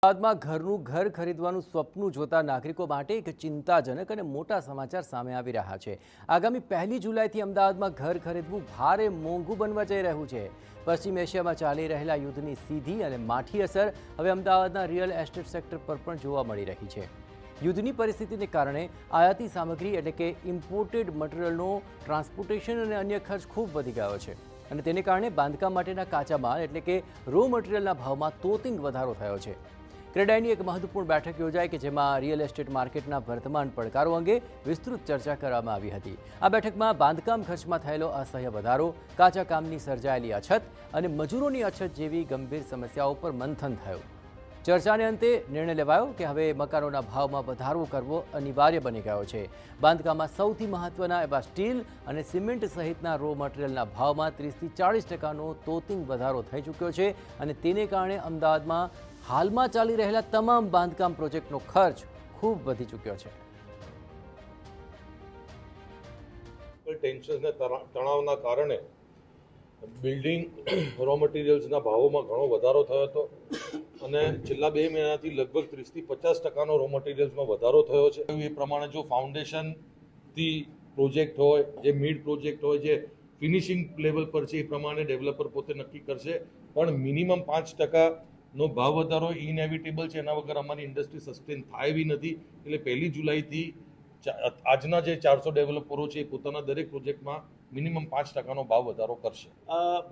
અમદાવાદમાં ઘર ખરીદવાનું સ્વપ્ન જોતા નાગરિકો માટે એક ચિંતાજનક અને મોટા સમાચાર સામે આવી રહ્યા છે। આગામી 1 જુલાઈથી અમદાવાદમાં ઘર ખરીદવું ભારે મોંઘું બનવા જઈ રહ્યું છે। પશ્ચિમ એશિયામાં ચાલી રહેલા યુદ્ધની સીધી અને માઠી અસર હવે અમદાવાદના રિયલ એસ્ટેટ સેક્ટર પર પણ જોવા મળી રહી છે। યુદ્ધની પરિસ્થિતિને કારણે આયાતી સામગ્રી એટલે કે ઇમ્પોર્ટેડ મટીરિયલનો ટ્રાન્સપોર્ટેશન અને અન્ય ખર્ચ ખૂબ વધી ગયો છે અને તેને કારણે બાંધકામ માટેના કાચા માલ એટલે કે રો મટીરિયલના ભાવમાં તોતિંગ વધારો થયો છે। ક્રેડાઈની એક મહત્વપૂર્ણ બેઠક યોજાઈ કે જેમાં રિયલ એસ્ટેટ માર્કેટના વર્તમાન પડકારો અંગે વિસ્તૃત ચર્ચા કરવામાં આવી હતી। આ બેઠકમાં બાંધકામ ખર્ચમાં થયેલો અસહ્ય વધારો, કાચા કામની સર્જાયેલી અછત અને મજૂરોની અછત જેવી ગંભીર સમસ્યાઓ પર મંથન થયું। ચર્ચાને અંતે નિર્ણય લેવાયો કે હવે મકાનોના ભાવમાં વધારો કરવો અનિવાર્ય બની ગયો છે। બાંધકામમાં સૌથી મહત્વના એવા સ્ટીલ અને સિમેન્ટ સહિતના રો મટીરિયલના ભાવમાં 30 થી 40% તોતિંગ વધારો થઈ ચૂક્યો છે અને તેને કારણે અમદાવાદમાં હાલમાં ચાલી રહેલા તમામ બાંધકામ પ્રોજેક્ટનો ખર્ચ ખૂબ વધી ચૂક્યો છે। ટેન્શનને તણાવના કારણે બિલ્ડિંગ રો મટીરિયલ્સના ભાવોમાં ઘણો વધારો થયો હતો અને છેલ્લા 2 મહિનાથી લગભગ 30 થી 50% રો મટીરિયલ્સમાં વધારો થયો છે। એ પ્રમાણે જો ફાઉન્ડેશનથી પ્રોજેક્ટ હોય, જે મિડ પ્રોજેક્ટ હોય, જે ફિનિશિંગ લેવલ પર છે, એ પ્રમાણે ડેવલપર પોતે નક્કી કરશે, પણ મિનિમમ 5% નો ભાવ વધારો ઇનએવિટેબલ છે। એના વગર અમારી ઇન્ડસ્ટ્રી સસ્ટેન થાય એવી નથી। એટલે 1 જુલાઈથી આજના જે 400 ડેવલપરો છે એ પોતાના દરેક પ્રોજેક્ટમાં મિનિમમ 5%નો ભાવ વધારો કરશે।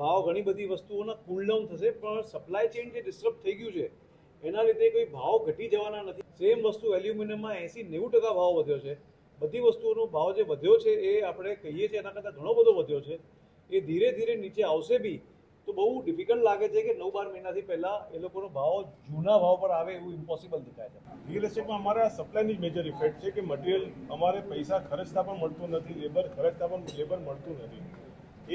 ભાવ ઘણી બધી વસ્તુઓના કુલ ડાઉન થશે, પણ સપ્લાય ચેઇન જે ડિસ્ટર્બ થઈ ગયું છે એના લીધે કોઈ ભાવ ઘટી જવાના નથી। સેમ વસ્તુ એલ્યુમિનિયમમાં 80-90% ભાવ વધ્યો છે। બધી વસ્તુઓનો ભાવ જે વધ્યો છે એ આપણે કહીએ છીએ એના કરતાં ઘણો બધો વધ્યો છે। એ ધીરે ધીરે નીચે આવશે બી તો બહુ ડિફિકલ્ટ લાગે છે કે 9-12 મહિનાથી પહેલાં એ લોકોનો ભાવ જૂના ભાવ પર આવે એવું ઇમ્પોસિબલ દેખાય છે। રિયલ એસ્ટેટમાં અમારા સપ્લાયની જ મેજર ઇફેક્ટ છે કે મટીરિયલ અમારે પૈસા ખર્ચતા પણ મળતું નથી, લેબર ખર્ચતા પણ લેબર મળતું નથી।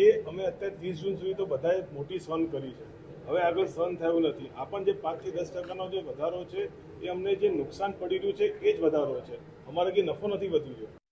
એ અમે અત્યારે 30 જૂન સુધી તો બધાએ મોટી સહન કરી છે, હવે આગળ સહન થયું નથી। આ પણ જે 5 થી 10% જે વધારો છે એ અમને જે નુકસાન પડી રહ્યું છે એ જ વધારો છે, અમારે કંઈ નફો નથી વધી રહ્યો।